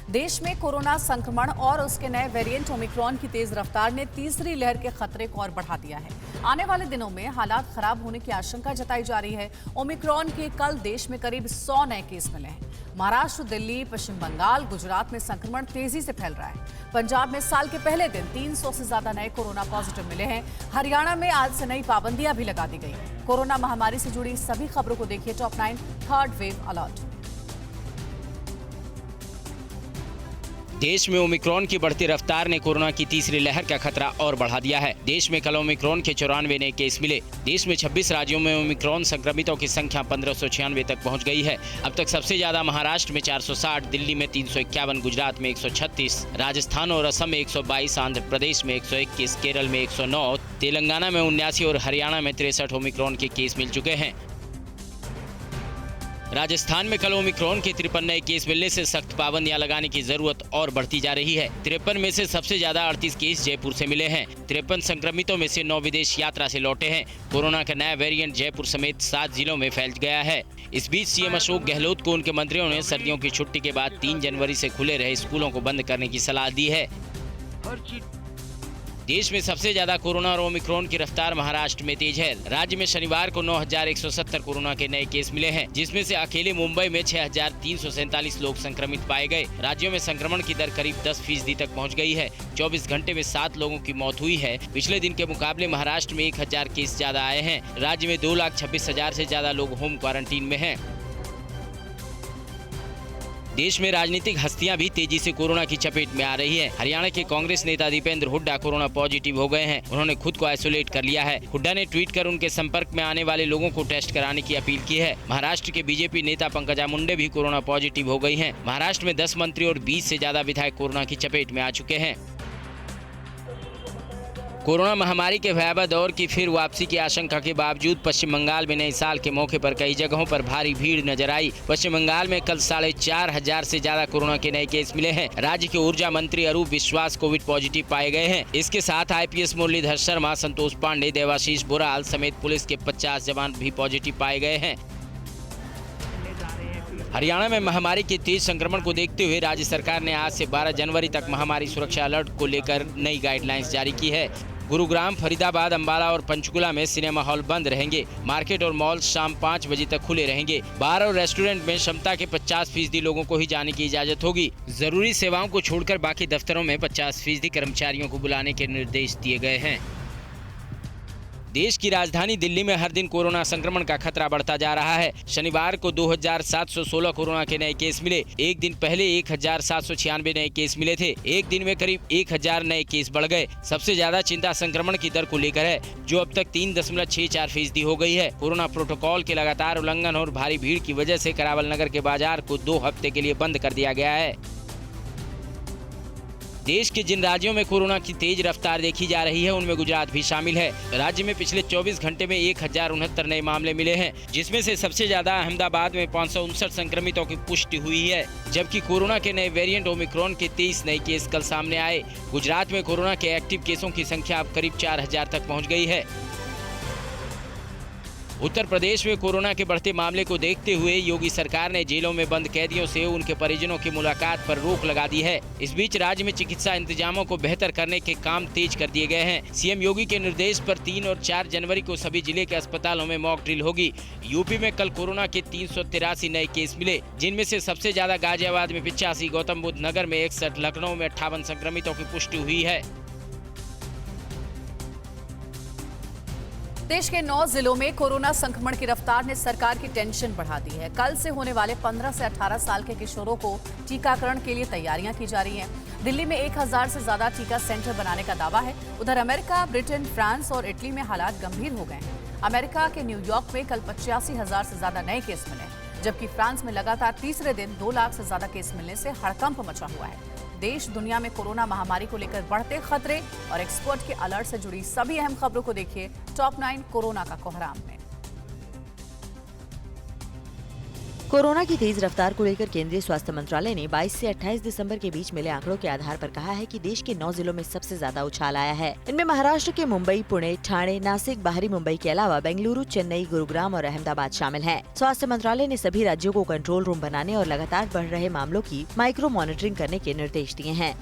देश में कोरोना संक्रमण और उसके नए वेरिएंट ओमिक्रॉन की तेज रफ्तार ने तीसरी लहर के खतरे को और बढ़ा दिया है। आने वाले दिनों में हालात खराब होने की आशंका जताई जा रही है। ओमिक्रॉन के कल देश में करीब 100 नए केस मिले हैं। महाराष्ट्र, दिल्ली, पश्चिम बंगाल, गुजरात में संक्रमण तेजी से फैल रहा है। पंजाब में साल के पहले दिन 300 से ज्यादा नए कोरोना पॉजिटिव मिले हैं। हरियाणा में आज से नई पाबंदियां भी लगा दी गई हैं। कोरोना महामारी से जुड़ी सभी खबरों को देखिए टॉप 9 थर्ड वेव अलर्ट। देश में ओमिक्रॉन की बढ़ती रफ्तार ने कोरोना की तीसरी लहर का खतरा और बढ़ा दिया है। देश में कल ओमिक्रॉन के 94 नए केस मिले। देश में 26 राज्यों में ओमिक्रॉन संक्रमितों की संख्या 1596 तक पहुंच गई है। अब तक सबसे ज्यादा महाराष्ट्र में 460, दिल्ली में 351, गुजरात में 136, राजस्थान और असम में 122, आंध्र प्रदेश में 121, केरल में 109, तेलंगाना में 79 और हरियाणा में 63 ओमिक्रॉन के केस मिल चुके हैं। राजस्थान में कल ओमिक्रॉन के 53 नए केस मिलने से सख्त पाबंदियां लगाने की जरूरत और बढ़ती जा रही है। 53 में से सबसे ज्यादा 38 केस जयपुर से मिले हैं। 53 संक्रमितों में से 9 विदेश यात्रा से लौटे हैं। कोरोना का नया वेरिएंट जयपुर समेत 7 जिलों में फैल गया है। इस बीच सीएम अशोक गहलोत को उनके मंत्रियों ने सर्दियों की छुट्टी के बाद 3 जनवरी से खुले रहे स्कूलों को बंद करने की सलाह दी है। देश में सबसे ज्यादा कोरोना और ओमिक्रॉन की रफ्तार महाराष्ट्र में तेज है। राज्य में शनिवार को 9170 कोरोना के नए केस मिले हैं, जिसमें से अकेले मुंबई में 6347 लोग संक्रमित पाए गए। राज्यों में संक्रमण की दर करीब 10% तक पहुंच गई है। 24 घंटे में 7 लोगों की मौत हुई है। पिछले दिन के मुकाबले महाराष्ट्र में 1000 केस ज्यादा आए हैं। राज्य में 2,26,000 से ज्यादा लोग होम क्वारंटीन में हैं। देश में राजनीतिक हस्तियां भी तेजी से कोरोना की चपेट में आ रही हैं। हरियाणा के कांग्रेस नेता दीपेंद्र हुड्डा कोरोना पॉजिटिव हो गए हैं। उन्होंने खुद को आइसोलेट कर लिया है। हुड्डा ने ट्वीट कर उनके संपर्क में आने वाले लोगों को टेस्ट कराने की अपील की है। महाराष्ट्र के बीजेपी नेता पंकजा मुंडे भी कोरोना पॉजिटिव हो गई हैं। महाराष्ट्र में 10 मंत्री और 20 से ज्यादा विधायक कोरोना की चपेट में आ चुके हैं। कोरोना महामारी के भयावह दौर की फिर वापसी की आशंका के बावजूद पश्चिम बंगाल में नए साल के मौके पर कई जगहों पर भारी भीड़ नजर आई। पश्चिम बंगाल में कल 4500 से ज्यादा कोरोना के नए केस मिले हैं। राज्य के ऊर्जा मंत्री अरूप विश्वास कोविड पॉजिटिव पाए गए हैं। इसके साथ आईपीएस मुरलीधर शर्मा, संतोष पांडे, देवाशीष बुराल समेत पुलिस के 50 जवान भी पॉजिटिव पाए गए हैं। हरियाणा में महामारी के तेज संक्रमण को देखते हुए राज्य सरकार ने आज से 12 जनवरी तक महामारी सुरक्षा अलर्ट को लेकर नई गाइडलाइंस जारी की है। गुरुग्राम, फरीदाबाद, अंबाला और पंचकुला में सिनेमा हॉल बंद रहेंगे। मार्केट और मॉल शाम 5 बजे तक खुले रहेंगे। बार और रेस्टोरेंट में क्षमता के 50% लोगों को ही जाने की इजाजत होगी। जरूरी सेवाओं को छोड़कर बाकी दफ्तरों में 50% कर्मचारियों को बुलाने के निर्देश दिए गए हैं। देश की राजधानी दिल्ली में हर दिन कोरोना संक्रमण का खतरा बढ़ता जा रहा है। शनिवार को 2716 कोरोना के नए केस मिले। एक दिन पहले 1796 नए केस मिले थे। एक दिन में करीब 1000 नए केस बढ़ गए। सबसे ज्यादा चिंता संक्रमण की दर को लेकर है, जो अब तक 3.64% हो गई है। कोरोना प्रोटोकॉल के लगातार उल्लंघन और भारी भीड़ की वजह से करावल नगर के बाजार को 2 हफ्ते के लिए बंद कर दिया गया है। देश के जिन राज्यों में कोरोना की तेज रफ्तार देखी जा रही है, उनमें गुजरात भी शामिल है। राज्य में पिछले 24 घंटे में 1069 नए मामले मिले हैं, जिसमें से सबसे ज्यादा अहमदाबाद में 559 संक्रमितों की पुष्टि हुई है। जबकि कोरोना के नए वेरिएंट ओमिक्रॉन के 23 नए केस कल सामने आए। गुजरात में कोरोना के एक्टिव केसों की संख्या अब करीब 4000 तक पहुँच गई है। उत्तर प्रदेश में कोरोना के बढ़ते मामले को देखते हुए योगी सरकार ने जेलों में बंद कैदियों से उनके परिजनों की मुलाकात पर रोक लगा दी है। इस बीच राज्य में चिकित्सा इंतजामों को बेहतर करने के काम तेज कर दिए गए हैं। सीएम योगी के निर्देश पर 3 और 4 जनवरी को सभी जिले के अस्पतालों में मॉक ड्रिल होगी। यूपी में कल कोरोना के 383 नए केस मिले, जिनमें से सबसे ज्यादा गाजियाबाद में 85, गौतम बुद्ध नगर में 61, लखनऊ में 58 संक्रमितों की पुष्टि हुई है। देश के 9 जिलों में कोरोना संक्रमण की रफ्तार ने सरकार की टेंशन बढ़ा दी है। कल से होने वाले 15 से 18 साल के किशोरों को टीकाकरण के लिए तैयारियां की जा रही हैं। दिल्ली में 1000 से ज्यादा टीका सेंटर बनाने का दावा है। उधर अमेरिका, ब्रिटेन, फ्रांस और इटली में हालात गंभीर हो गए हैं। अमेरिका के न्यूयॉर्क में कल 85,000 से ज्यादा नए केस मिले, जबकि फ्रांस में लगातार तीसरे दिन 2 लाख से ज्यादा केस मिलने से हड़कंप मचा हुआ है। देश दुनिया में कोरोना महामारी को लेकर बढ़ते खतरे और एक्सपर्ट के अलर्ट से जुड़ी सभी अहम खबरों को देखिए टॉप 9 कोरोना का कोहराम में। कोरोना की तेज रफ्तार को लेकर केंद्रीय स्वास्थ्य मंत्रालय ने 22 से 28 दिसंबर के बीच मिले आंकड़ों के आधार पर कहा है कि देश के 9 जिलों में सबसे ज्यादा उछाल आया है। इनमें महाराष्ट्र के मुंबई, पुणे, ठाणे, नासिक, बाहरी मुंबई के अलावा बेंगलुरु, चेन्नई, गुरुग्राम और अहमदाबाद शामिल हैं। स्वास्थ्य मंत्रालय ने सभी राज्यों को कंट्रोल रूम बनाने और लगातार बढ़ रहे मामलों की माइक्रो मॉनिटरिंग करने के निर्देश दिए हैं।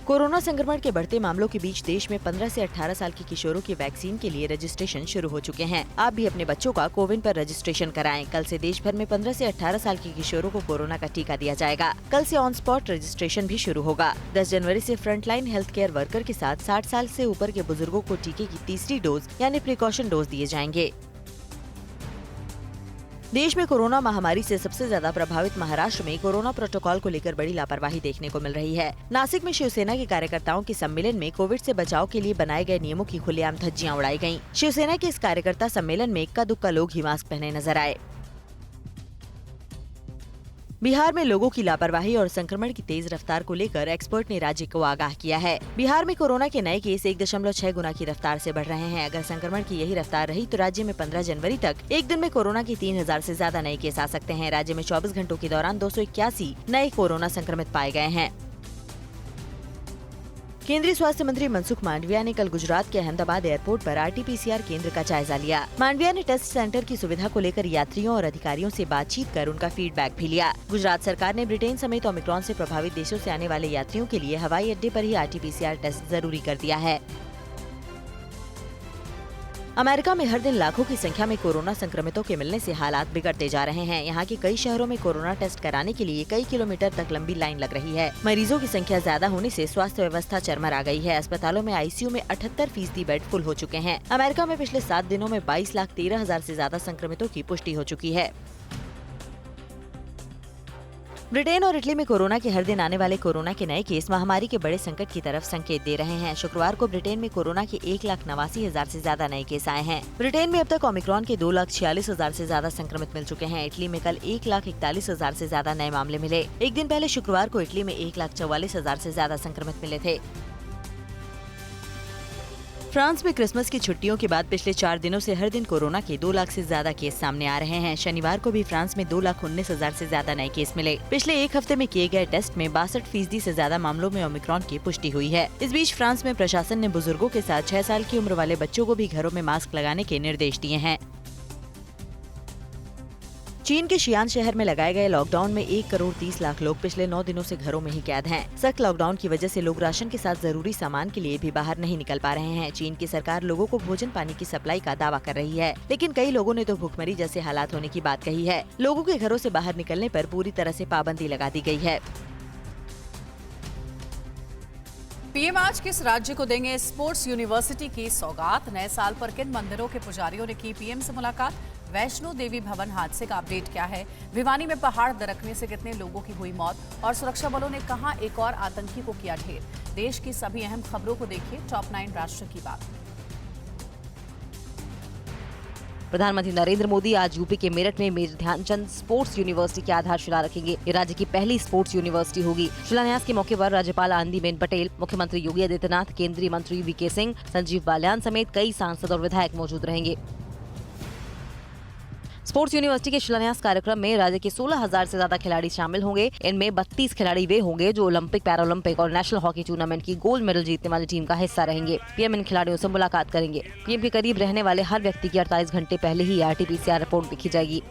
कोरोना संक्रमण के बढ़ते मामलों के बीच देश में 15 से 18 साल के किशोरों की वैक्सीन के लिए रजिस्ट्रेशन शुरू हो चुके हैं। आप भी अपने बच्चों का कोविन पर रजिस्ट्रेशन कराएं। कल से देश भर में 15 से 18 साल के किशोरों को कोरोना का टीका दिया जाएगा। कल से ऑन स्पॉट रजिस्ट्रेशन भी शुरू होगा। 10 जनवरी से फ्रंटलाइन हेल्थ केयर वर्कर के साथ 60 साल से ऊपर के बुजुर्गों को टीके की तीसरी डोज यानी प्रिकॉशन डोज दिए जाएंगे। देश में कोरोना महामारी से सबसे ज्यादा प्रभावित महाराष्ट्र में कोरोना प्रोटोकॉल को लेकर बड़ी लापरवाही देखने को मिल रही है। नासिक में शिवसेना के कार्यकर्ताओं के सम्मेलन में कोविड से बचाव के लिए बनाए गए नियमों की खुलेआम धज्जियां उड़ाई गयीं। शिवसेना के इस कार्यकर्ता सम्मेलन में इक्का दुक्का लोग ही मास्क पहने नजर आए। बिहार में लोगों की लापरवाही और संक्रमण की तेज रफ्तार को लेकर एक्सपर्ट ने राज्य को आगाह किया है। बिहार में कोरोना के नए केस 1.6 गुना की रफ्तार से बढ़ रहे हैं। अगर संक्रमण की यही रफ्तार रही तो राज्य में 15 जनवरी तक एक दिन में कोरोना के 3000 से ज्यादा नए केस आ सकते हैं। राज्य में 24 घंटों के दौरान 281 नए कोरोना संक्रमित पाए गए हैं। केंद्रीय स्वास्थ्य मंत्री मनसुख मांडविया ने कल गुजरात के अहमदाबाद एयरपोर्ट पर RT-PCR केंद्र का जायजा लिया। मांडविया ने टेस्ट सेंटर की सुविधा को लेकर यात्रियों और अधिकारियों से बातचीत कर उनका फीडबैक भी लिया। गुजरात सरकार ने ब्रिटेन समेत ओमिक्रॉन से प्रभावित देशों से आने वाले यात्रियों के लिए हवाई अड्डे पर ही RT-PCR टेस्ट जरूरी कर दिया है। अमेरिका में हर दिन लाखों की संख्या में कोरोना संक्रमितों के मिलने से हालात बिगड़ते जा रहे हैं। यहाँ के कई शहरों में कोरोना टेस्ट कराने के लिए कई किलोमीटर तक लंबी लाइन लग रही है। मरीजों की संख्या ज्यादा होने से स्वास्थ्य व्यवस्था चरमरा गई है। अस्पतालों में ICU में 78% बेड फुल हो चुके हैं। अमेरिका में पिछले 7 दिनों में 22,13,000 से ज्यादा संक्रमितों की पुष्टि हो चुकी है। ब्रिटेन और इटली में कोरोना के हर दिन आने वाले कोरोना के नए केस महामारी के बड़े संकट की तरफ संकेत दे रहे हैं। शुक्रवार को ब्रिटेन में कोरोना के 1,89,000 से ज्यादा नए केस आए हैं। ब्रिटेन में अब तक ओमिक्रॉन के 2,46,000 से ज्यादा संक्रमित मिल चुके हैं। इटली में कल 1,41,000 से ज्यादा नए मामले मिले। एक दिन पहले शुक्रवार को इटली में 1,44,000 से ज्यादा संक्रमित मिले थे। फ्रांस में क्रिसमस की छुट्टियों के बाद पिछले 4 दिनों से हर दिन कोरोना के 2 लाख से ज्यादा केस सामने आ रहे हैं। शनिवार को भी फ्रांस में 2,19,000 से ज्यादा नए केस मिले। पिछले एक हफ्ते में किए गए टेस्ट में 62% से ज्यादा मामलों में ओमिक्रॉन की पुष्टि हुई है। इस बीच फ्रांस में प्रशासन ने बुजुर्गों के साथ 6 साल की उम्र वाले बच्चों को भी घरों में मास्क लगाने के निर्देश दिए हैं। चीन के शियान शहर में लगाए गए लॉकडाउन में 1 करोड़ 30 लाख लोग पिछले 9 दिनों से घरों में ही कैद हैं। सख्त लॉकडाउन की वजह से लोग राशन के साथ जरूरी सामान के लिए भी बाहर नहीं निकल पा रहे हैं। चीन की सरकार लोगों को भोजन पानी की सप्लाई का दावा कर रही है, लेकिन कई लोगों ने तो भुखमरी जैसे हालात होने की बात कही है। लोगों के घरों से बाहर निकलने पर पूरी तरह से पाबंदी लगा दी गई है। पीएम आज किस राज्य को देंगे स्पोर्ट्स यूनिवर्सिटी की सौगात? नए साल पर किन मंदिरों के पुजारियों ने की पीएम से मुलाकात? वैष्णो देवी भवन हादसे का अपडेट क्या है? भिवानी में पहाड़ दरकने से कितने लोगों की हुई मौत? और सुरक्षा बलों ने कहां एक और आतंकी को किया ढेर? देश की सभी अहम खबरों को देखिए टॉप 9 राष्ट्र की बात। प्रधानमंत्री नरेंद्र मोदी आज यूपी के मेरठ में मेजर ध्यानचंद स्पोर्ट्स यूनिवर्सिटी की आधारशिला रखेंगे। ये राज्य की पहली स्पोर्ट्स यूनिवर्सिटी होगी। शिलान्यास के मौके पर राज्यपाल आनंदीबेन पटेल, मुख्यमंत्री योगी आदित्यनाथ, केंद्रीय मंत्री VK सिंह, संजीव बालियान समेत कई सांसद और विधायक मौजूद रहेंगे। स्पोर्ट्स यूनिवर्सिटी के शिलान्यास कार्यक्रम में राज्य के 16,000 से ज्यादा खिलाड़ी शामिल होंगे। इनमें 32 खिलाड़ी वे होंगे जो ओलंपिक, पैरालंपिक और नेशनल हॉकी टूर्नामेंट की गोल्ड मेडल जीतने वाली टीम का हिस्सा रहेंगे। पीएम इन खिलाड़ियों से मुलाकात करेंगे। पीएम के करीब रहने वाले हर व्यक्ति की 48 घंटे पहले ही RT-PCR रिपोर्ट लिखी जाएगी।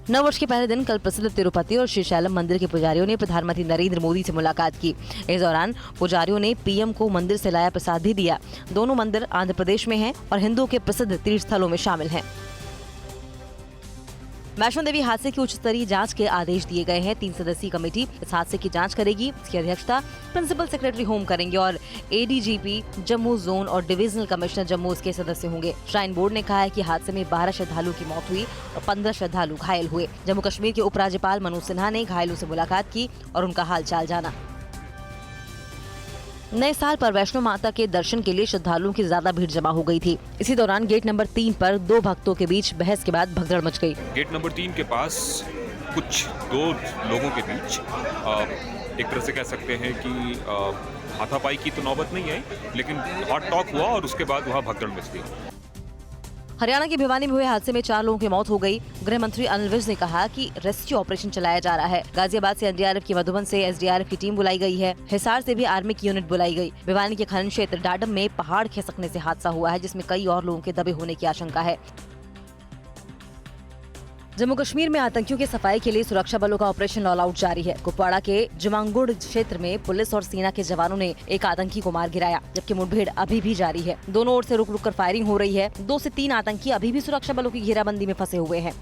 नव वर्ष के पहले दिन कल प्रसिद्ध तिरुपति और श्रीशैलम मंदिर के पुजारियों ने प्रधानमंत्री नरेंद्र मोदी से मुलाकात की। इस दौरान पुजारियों ने पीएम को मंदिर से लाया प्रसाद भी दिया। दोनों मंदिर आंध्र प्रदेश में हैं और हिंदुओं के प्रसिद्ध तीर्थ स्थलों में शामिल हैं। वैष्णो देवी हादसे की उच्च स्तरीय जांच के आदेश दिए गए हैं। 3 सदस्यीय कमेटी इस हादसे की जांच करेगी। इसकी अध्यक्षता प्रिंसिपल सेक्रेटरी होम करेंगे और ADGP जम्मू जोन और डिविजनल कमिश्नर जम्मू इसके सदस्य होंगे। श्राइन बोर्ड ने कहा है कि हादसे में 12 श्रद्धालुओं की मौत हुई और 15 श्रद्धालु घायल हुए। जम्मू कश्मीर के उपराज्यपाल मनोज सिन्हा ने घायलों से मुलाकात की और उनका हालचाल जाना। नए साल पर वैष्णो माता के दर्शन के लिए श्रद्धालुओं की ज्यादा भीड़ जमा हो गई थी। इसी दौरान गेट नंबर 3 पर 2 भक्तों के बीच बहस के बाद भगदड़ मच गई। गेट नंबर 3 के पास कुछ 2 लोगों के बीच एक तरह से कह सकते हैं कि हाथापाई की तो नौबत नहीं आई, लेकिन हॉट टॉक हुआ और उसके बाद वहाँ भगदड़ मच गई। हरियाणा के भिवानी में हुए हादसे में 4 लोगों की मौत हो गई। गृह मंत्री अनिल विज ने कहा कि रेस्क्यू ऑपरेशन चलाया जा रहा है। गाजियाबाद से एनडीआरएफ की, मधुबन से एसडीआरएफ की टीम बुलाई गई है। हिसार से भी आर्मी की यूनिट बुलाई गई। भिवानी के खनन क्षेत्र डाडम में पहाड़ खिसकने से हादसा हुआ है, जिसमें कई और लोगों के दबे होने की आशंका है। जम्मू कश्मीर में आतंकियों की सफाई के लिए सुरक्षा बलों का ऑपरेशन ऑल आउट जारी है। कुपवाड़ा के जमांगुड़ क्षेत्र में पुलिस और सेना के जवानों ने एक आतंकी को मार गिराया, जबकि मुठभेड़ अभी भी जारी है। दोनों ओर से रुक रुक कर फायरिंग हो रही है। 2 से 3 आतंकी अभी भी सुरक्षा बलों की घेराबंदी में फंसे हुए हैं।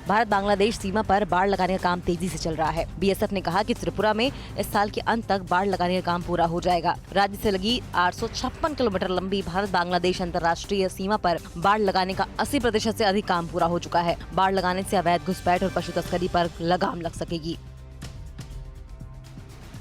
भारत बांग्लादेश सीमा पर बाड़ लगाने का काम तेजी से चल रहा है। बीएसएफ ने कहा कि त्रिपुरा में इस साल के अंत तक बाड़ लगाने का काम पूरा हो जाएगा। राज्य से लगी 856 किलोमीटर लंबी भारत बांग्लादेश अंतर्राष्ट्रीय सीमा पर बाड़ लगाने का 80% से अधिक काम पूरा हो चुका है। बाड़ लगाने से अवैध घुसपैठ और पशु तस्करी पर लगाम लग सकेगी।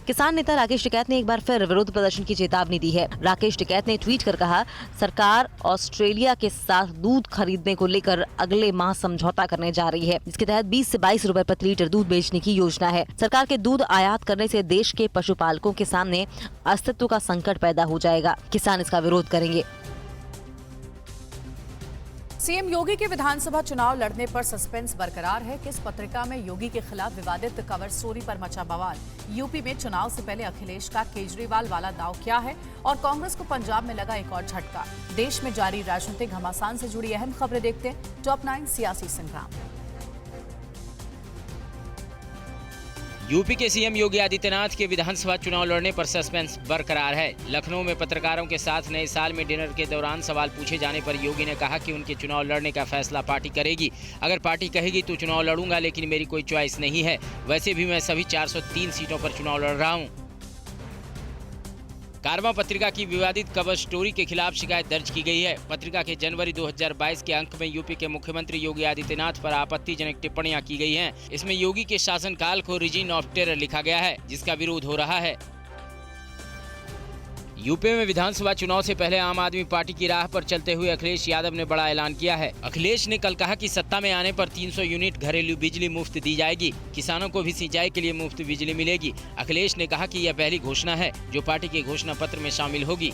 किसान नेता राकेश टिकैत ने एक बार फिर विरोध प्रदर्शन की चेतावनी दी है। राकेश टिकैत ने ट्वीट कर कहा, सरकार ऑस्ट्रेलिया के साथ दूध खरीदने को लेकर अगले माह समझौता करने जा रही है, जिसके तहत 20 से 22 रुपए प्रति लीटर दूध बेचने की योजना है। सरकार के दूध आयात करने से देश के पशुपालकों के सामने अस्तित्व का संकट पैदा हो जाएगा। किसान इसका विरोध करेंगे। सीएम योगी के विधानसभा चुनाव लड़ने पर सस्पेंस बरकरार है। किस पत्रिका में योगी के खिलाफ विवादित कवर स्टोरी पर मचा बवाल। यूपी में चुनाव से पहले अखिलेश का केजरीवाल वाला दांव क्या है, और कांग्रेस को पंजाब में लगा एक और झटका। देश में जारी राजनीतिक घमासान से जुड़ी अहम खबरें देखते हैं टॉप 9 सियासी संग्राम। यूपी के सीएम योगी आदित्यनाथ के विधानसभा चुनाव लड़ने पर सस्पेंस बरकरार है। लखनऊ में पत्रकारों के साथ नए साल में डिनर के दौरान सवाल पूछे जाने पर योगी ने कहा कि उनके चुनाव लड़ने का फैसला पार्टी करेगी। अगर पार्टी कहेगी तो चुनाव लड़ूंगा, लेकिन मेरी कोई चॉइस नहीं है। वैसे भी मैं सभी 403 सीटों पर चुनाव लड़ रहा हूँ। कारवां पत्रिका की विवादित कवर स्टोरी के खिलाफ शिकायत दर्ज की गई है। पत्रिका के जनवरी 2022 के अंक में यूपी के मुख्यमंत्री योगी आदित्यनाथ पर आपत्तिजनक टिप्पणियां की गई हैं। इसमें योगी के शासनकाल को रीजन ऑफ टेरर लिखा गया है, जिसका विरोध हो रहा है। यूपी में विधानसभा चुनाव से पहले आम आदमी पार्टी की राह पर चलते हुए अखिलेश यादव ने बड़ा ऐलान किया है। अखिलेश ने कल कहा कि सत्ता में आने पर 300 यूनिट घरेलू बिजली मुफ्त दी जाएगी। किसानों को भी सिंचाई के लिए मुफ्त बिजली मिलेगी। अखिलेश ने कहा कि यह पहली घोषणा है जो पार्टी के घोषणा पत्र में शामिल होगी।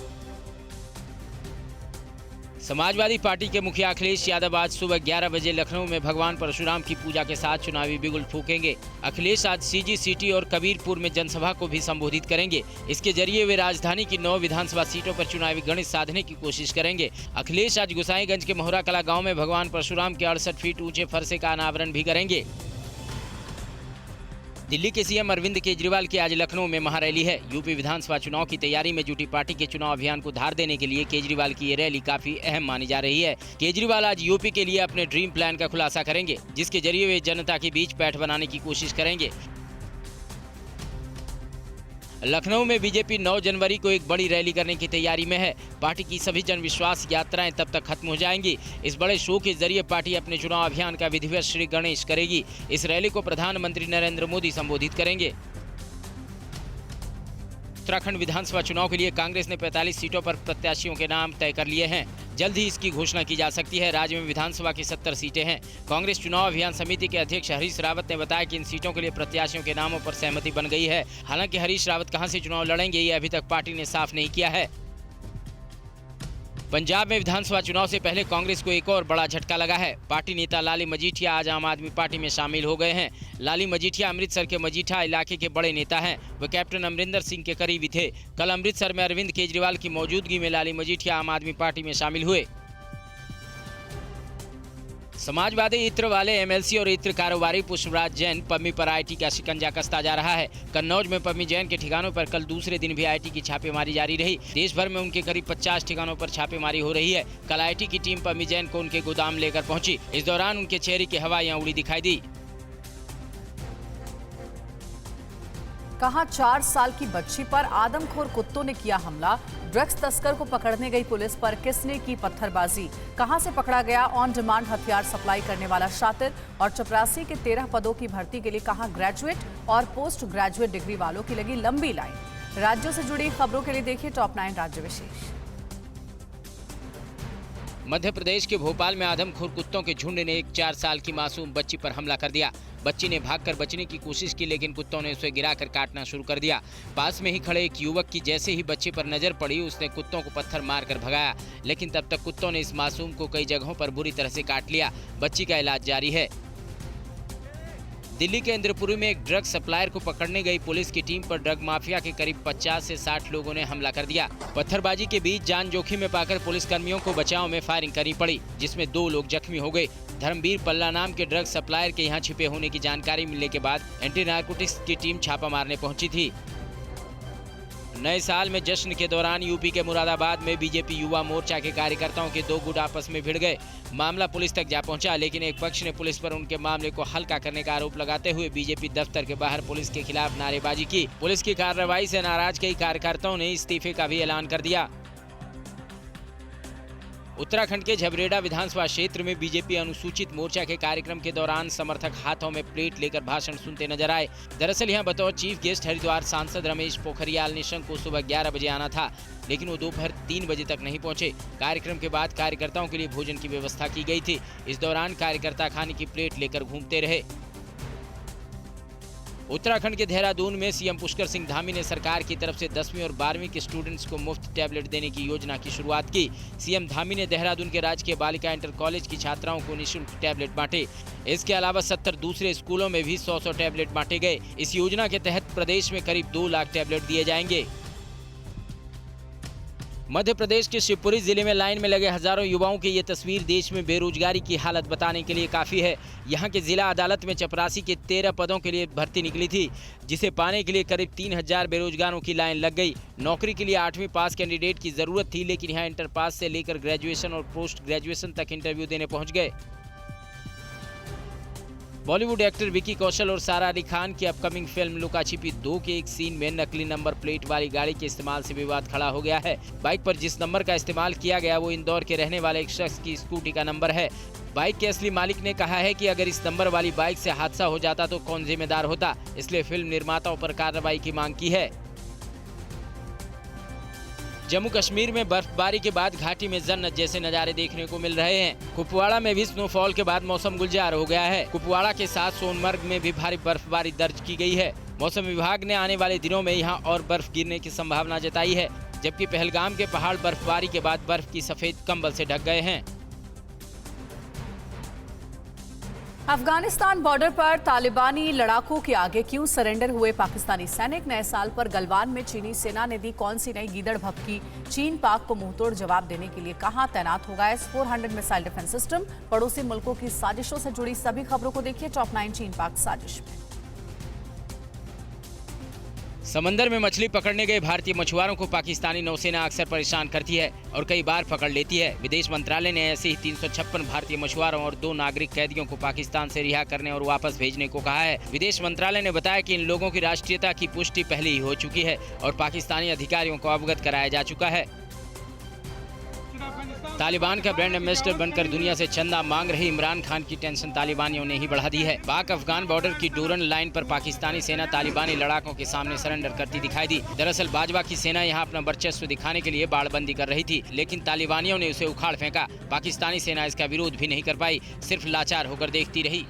समाजवादी पार्टी के मुखिया अखिलेश यादव आज सुबह 11 बजे लखनऊ में भगवान परशुराम की पूजा के साथ चुनावी बिगुल फूकेंगे। अखिलेश आज सीजी सिटी और कबीरपुर में जनसभा को भी संबोधित करेंगे। इसके जरिए वे राजधानी की 9 विधानसभा सीटों पर चुनावी गणित साधने की कोशिश करेंगे। अखिलेश आज गोसाईगंज के मोहरा कला गाँव में भगवान परशुराम के 68 फीट ऊंचे फरसे का अनावरण भी करेंगे। दिल्ली के सीएम अरविंद केजरीवाल की आज लखनऊ में महारैली है। यूपी विधानसभा चुनाव की तैयारी में जुटी पार्टी के चुनाव अभियान को धार देने के लिए केजरीवाल की ये रैली काफी अहम मानी जा रही है। केजरीवाल आज यूपी के लिए अपने ड्रीम प्लान का खुलासा करेंगे, जिसके जरिए वे जनता के बीच पैठ बनाने की कोशिश करेंगे। लखनऊ में बीजेपी 9 जनवरी को एक बड़ी रैली करने की तैयारी में है। पार्टी की सभी जनविश्वास यात्राएं तब तक खत्म हो जाएंगी। इस बड़े शो के जरिए पार्टी अपने चुनाव अभियान का विधिवत श्री गणेश करेगी। इस रैली को प्रधानमंत्री नरेंद्र मोदी संबोधित करेंगे। उत्तराखंड विधानसभा चुनाव के लिए कांग्रेस ने 45 सीटों पर प्रत्याशियों के नाम तय कर लिए हैं। जल्द ही इसकी घोषणा की जा सकती है। राज्य में विधानसभा की 70 सीटें हैं। कांग्रेस चुनाव अभियान समिति के अध्यक्ष हरीश रावत ने बताया कि इन सीटों के लिए प्रत्याशियों के नामों पर सहमति बन गई है। हालांकि हरीश रावत कहां से चुनाव लड़ेंगे, ये अभी तक पार्टी ने साफ नहीं किया है। पंजाब में विधानसभा चुनाव से पहले कांग्रेस को एक और बड़ा झटका लगा है। पार्टी नेता लाली मजीठिया आज आम आदमी पार्टी में शामिल हो गए हैं। लाली मजीठिया अमृतसर के मजीठा इलाके के बड़े नेता हैं। वे कैप्टन अमरिंदर सिंह के करीबी थे। कल अमृतसर में अरविंद केजरीवाल की मौजूदगी में लाली मजीठिया आम आदमी पार्टी में शामिल हुए। समाजवादी इत्र वाले एमएलसी और इत्र कारोबारी पुष्पराज जैन पम्मी पर आईटी का शिकंजा कसता जा रहा है। कन्नौज में पम्मी जैन के ठिकानों पर कल दूसरे दिन भी आईटी की छापेमारी जारी रही। देश भर में उनके करीब 50 ठिकानों पर छापेमारी हो रही है। कल आईटी की टीम पम्मी जैन को उनके गोदाम लेकर पहुंची। इस दौरान उनके चेहरे की हवाइयां उड़ी दिखाई दी। कहां 4 साल की बच्ची पर आदमखोर कुत्तों ने किया हमला। ड्रग्स तस्कर को पकड़ने गई पुलिस पर किसने की पत्थरबाजी। कहां से पकड़ा गया ऑन डिमांड हथियार सप्लाई करने वाला शातिर। और चपरासी के 13 पदों की भर्ती के लिए कहां ग्रेजुएट और पोस्ट ग्रेजुएट डिग्री वालों की लगी लंबी लाइन। राज्यों से जुड़ी खबरों के लिए देखिए टॉप 9 राज्य विशेष। मध्य प्रदेश के भोपाल में आदमखोर कुत्तों के झुंड ने एक 4 साल की मासूम बच्ची पर हमला कर दिया। बच्ची ने भागकर बचने की कोशिश की, लेकिन कुत्तों ने उसे गिराकर काटना शुरू कर दिया। पास में ही खड़े एक युवक की जैसे ही बच्चे पर नजर पड़ी, उसने कुत्तों को पत्थर मारकर भगाया, लेकिन तब तक कुत्तों ने इस मासूम को कई जगहों पर बुरी तरह से काट लिया। बच्ची का इलाज जारी है। दिल्ली के इंद्रपुरी में एक ड्रग सप्लायर को पकड़ने गई पुलिस की टीम पर ड्रग माफिया के करीब 50 से 60 लोगों ने हमला कर दिया। पत्थरबाजी के बीच जान जोखिम में पाकर पुलिसकर्मियों को बचाव में फायरिंग करनी पड़ी, जिसमें 2 लोग जख्मी हो गए। धर्मवीर पल्ला नाम के ड्रग सप्लायर के यहाँ छिपे होने की जानकारी मिलने के बाद एंटी नारकोटिक्स की टीम छापा मारने पहुंची थी। नए साल में जश्न के दौरान यूपी के मुरादाबाद में बीजेपी युवा मोर्चा के कार्यकर्ताओं के 2 गुट आपस में भिड़ गए। मामला पुलिस तक जा पहुंचा, लेकिन एक पक्ष ने पुलिस पर उनके मामले को हल्का करने का आरोप लगाते हुए बीजेपी दफ्तर के बाहर पुलिस के खिलाफ नारेबाजी की। पुलिस की कार्रवाई से नाराज कई कार्यकर्ताओं ने इस्तीफे का भी ऐलान कर दिया। उत्तराखंड के झबरेड़ा विधानसभा क्षेत्र में बीजेपी अनुसूचित मोर्चा के कार्यक्रम के दौरान समर्थक हाथों में प्लेट लेकर भाषण सुनते नजर आए। दरअसल यहां बतौर चीफ गेस्ट हरिद्वार सांसद रमेश पोखरियाल निशंक को सुबह 11 बजे आना था, लेकिन वो दोपहर 3 बजे तक नहीं पहुंचे। कार्यक्रम के बाद कार्यकर्ताओं के लिए भोजन की व्यवस्था की गई थी। इस दौरान कार्यकर्ता खाने की प्लेट लेकर घूमते रहे। उत्तराखंड के देहरादून में सीएम पुष्कर सिंह धामी ने सरकार की तरफ से 10वीं और 12वीं के स्टूडेंट्स को मुफ्त टैबलेट देने की योजना की शुरुआत की। सीएम धामी ने देहरादून के राजकीय बालिका इंटर कॉलेज की छात्राओं को निःशुल्क टैबलेट बांटे। इसके अलावा 70 दूसरे स्कूलों में भी 100 टैबलेट बांटे गए। इस योजना के तहत प्रदेश में करीब 2 लाख टैबलेट दिए जाएंगे। मध्य प्रदेश के शिवपुरी जिले में लाइन में लगे हजारों युवाओं की ये तस्वीर देश में बेरोजगारी की हालत बताने के लिए काफ़ी है। यहाँ के जिला अदालत में चपरासी के 13 पदों के लिए भर्ती निकली थी, जिसे पाने के लिए करीब 3000 बेरोजगारों की लाइन लग गई। नौकरी के लिए 8वीं पास कैंडिडेट की ज़रूरत थी, लेकिन यहाँ इंटर पास से लेकर ग्रेजुएशन और पोस्ट ग्रेजुएशन तक इंटरव्यू देने पहुँच गए। बॉलीवुड एक्टर विकी कौशल और सारा अली खान की अपकमिंग फिल्म लुका छिपी 2 के एक सीन में नकली नंबर प्लेट वाली गाड़ी के इस्तेमाल से विवाद खड़ा हो गया है। बाइक पर जिस नंबर का इस्तेमाल किया गया वो इंदौर के रहने वाले एक शख्स की स्कूटी का नंबर है। बाइक के असली मालिक ने कहा है कि अगर इस नंबर वाली बाइक से हादसा हो जाता तो कौन जिम्मेदार होता, इसलिए फिल्म निर्माताओं पर कार्रवाई की मांग की है। जम्मू कश्मीर में बर्फबारी के बाद घाटी में जन्नत जैसे नज़ारे देखने को मिल रहे हैं। कुपवाड़ा में भी स्नोफॉल के बाद मौसम गुलजार हो गया है। कुपवाड़ा के साथ सोनमर्ग में भी भारी बर्फबारी दर्ज की गई है। मौसम विभाग ने आने वाले दिनों में यहां और बर्फ गिरने की संभावना जताई है, जबकि पहलगाम के पहाड़ बर्फबारी के बाद बर्फ की सफेद कंबल से ढक गए हैं। अफगानिस्तान बॉर्डर पर तालिबानी लड़ाकों के आगे क्यों सरेंडर हुए पाकिस्तानी सैनिक? नए साल पर गलवान में चीनी सेना ने दी कौन सी नई गीदड़ भभकी? चीन पाक को मुंहतोड़ जवाब देने के लिए कहां तैनात होगा S-400 मिसाइल डिफेंस सिस्टम? पड़ोसी मुल्कों की साजिशों से जुड़ी सभी खबरों को देखिए टॉप 9 चीन पाक साजिश में। समंदर में मछली पकड़ने गए भारतीय मछुआरों को पाकिस्तानी नौसेना अक्सर परेशान करती है और कई बार पकड़ लेती है। विदेश मंत्रालय ने ऐसे ही 356 भारतीय मछुआरों और 2 नागरिक कैदियों को पाकिस्तान से रिहा करने और वापस भेजने को कहा है। विदेश मंत्रालय ने बताया कि इन लोगों की राष्ट्रीयता की पुष्टि पहले ही हो चुकी है और पाकिस्तानी अधिकारियों को अवगत कराया जा चुका है। तालिबान का ब्रांड एम्बेसडर बनकर दुनिया से चंदा मांग रहे इमरान खान की टेंशन तालिबानियों ने ही बढ़ा दी है। पाक अफगान बॉर्डर की डोरन लाइन पर पाकिस्तानी सेना तालिबानी लड़ाकों के सामने सरेंडर करती दिखाई दी। दरअसल बाजवा की सेना यहां अपना वर्चस्व दिखाने के लिए बाड़बंदी कर रही थी, लेकिन तालिबानियों ने उसे उखाड़ फेंका। पाकिस्तानी सेना इसका विरोध भी नहीं कर पाई, सिर्फ लाचार होकर देखती रही।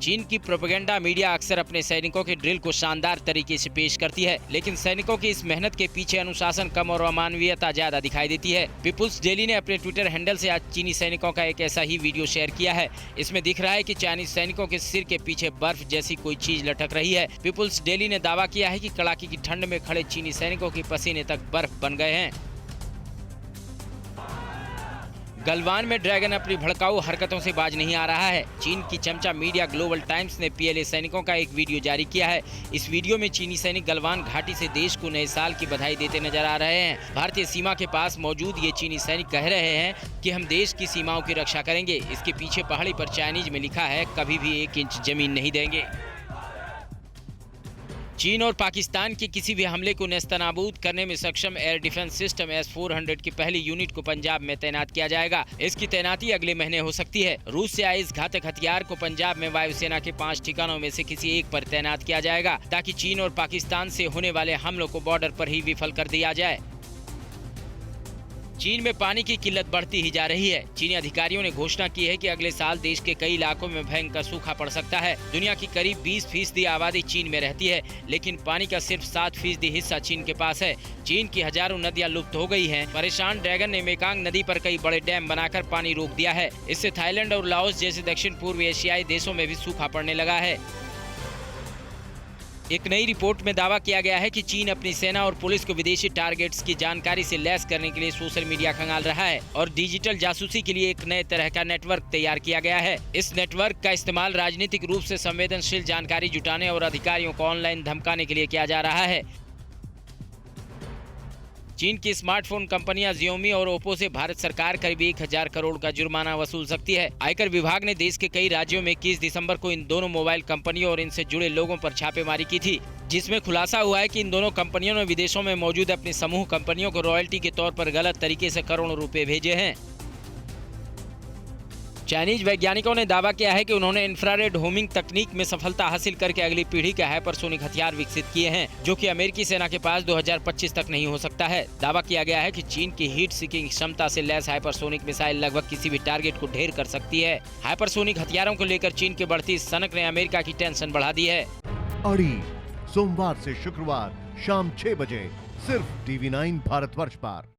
चीन की प्रोपेगेंडा मीडिया अक्सर अपने सैनिकों के ड्रिल को शानदार तरीके से पेश करती है, लेकिन सैनिकों की इस मेहनत के पीछे अनुशासन कम और अमानवीयता ज्यादा दिखाई देती है। पीपुल्स डेली ने अपने ट्विटर हैंडल से आज चीनी सैनिकों का एक ऐसा ही वीडियो शेयर किया है। इसमें दिख रहा है कि चाइनीज सैनिकों के सिर के पीछे बर्फ जैसी कोई चीज लटक रही है। पीपुल्स डेली ने दावा किया है कि कड़ाके की ठंड में खड़े चीनी सैनिकों की पसीने तक बर्फ बन गए हैं। गलवान में ड्रैगन अपनी भड़काऊ हरकतों से बाज नहीं आ रहा है। चीन की चमचा मीडिया ग्लोबल टाइम्स ने PLA सैनिकों का एक वीडियो जारी किया है। इस वीडियो में चीनी सैनिक गलवान घाटी से देश को नए साल की बधाई देते नजर आ रहे हैं। भारतीय सीमा के पास मौजूद ये चीनी सैनिक कह रहे हैं कि हम देश की सीमाओं की रक्षा करेंगे। इसके पीछे पहाड़ी पर चाइनीज में लिखा है, कभी भी 1 इंच जमीन नहीं देंगे। चीन और पाकिस्तान के किसी भी हमले को नेस्तनाबूद करने में सक्षम एयर डिफेंस सिस्टम S-400 की पहली यूनिट को पंजाब में तैनात किया जाएगा। इसकी तैनाती अगले महीने हो सकती है। रूस से आए इस घातक हथियार को पंजाब में वायुसेना के 5 ठिकानों में से किसी एक पर तैनात किया जाएगा, ताकि चीन और पाकिस्तान से होने वाले हमलों को बॉर्डर पर ही विफल कर दिया जाए। चीन में पानी की किल्लत बढ़ती ही जा रही है। चीनी अधिकारियों ने घोषणा की है कि अगले साल देश के कई इलाकों में भयंकर सूखा पड़ सकता है। दुनिया की करीब 20% आबादी चीन में रहती है, लेकिन पानी का सिर्फ 7% हिस्सा चीन के पास है। चीन की हजारों नदियां लुप्त हो गई हैं। परेशान ड्रैगन ने मेकांग नदी पर कई बड़े डैम बनाकर पानी रोक दिया है। इससे थाईलैंड और लाओस जैसे दक्षिण पूर्व एशियाई देशों में भी सूखा पड़ने लगा है। एक नई रिपोर्ट में दावा किया गया है कि चीन अपनी सेना और पुलिस को विदेशी टारगेट्स की जानकारी से लैस करने के लिए सोशल मीडिया खंगाल रहा है और डिजिटल जासूसी के लिए एक नए तरह का नेटवर्क तैयार किया गया है। इस नेटवर्क का इस्तेमाल राजनीतिक रूप से संवेदनशील जानकारी जुटाने और अधिकारियों को ऑनलाइन धमकाने के लिए किया जा रहा है। चीन की स्मार्टफोन कंपनियां Xiaomi और Oppo से भारत सरकार करीब 1000 करोड़ का जुर्माना वसूल सकती है। आयकर विभाग ने देश के कई राज्यों में 21 दिसंबर को इन दोनों मोबाइल कंपनियों और इनसे जुड़े लोगों पर छापेमारी की थी, जिसमें खुलासा हुआ है कि इन दोनों कंपनियों ने विदेशों में मौजूद अपनी समूह कंपनियों को रॉयल्टी के तौर पर गलत तरीके से करोड़ों रुपए भेजे हैं। चाइनीज वैज्ञानिकों ने दावा किया है कि उन्होंने इंफ्रारेड होमिंग तकनीक में सफलता हासिल करके अगली पीढ़ी के हाइपरसोनिक हथियार विकसित किए हैं, जो कि अमेरिकी सेना के पास 2025 तक नहीं हो सकता है। दावा किया गया है कि चीन की हीट सीकिंग क्षमता से लैस हाइपरसोनिक मिसाइल लगभग किसी भी टारगेट को ढेर कर सकती है। हाइपरसोनिक हथियारों को लेकर चीन की बढ़ती सनक ने अमेरिका की टेंशन बढ़ा दी है। अड़ी सोमवार से शुक्रवार शाम 6 बजे सिर्फ TV9 भारतवर्ष पर।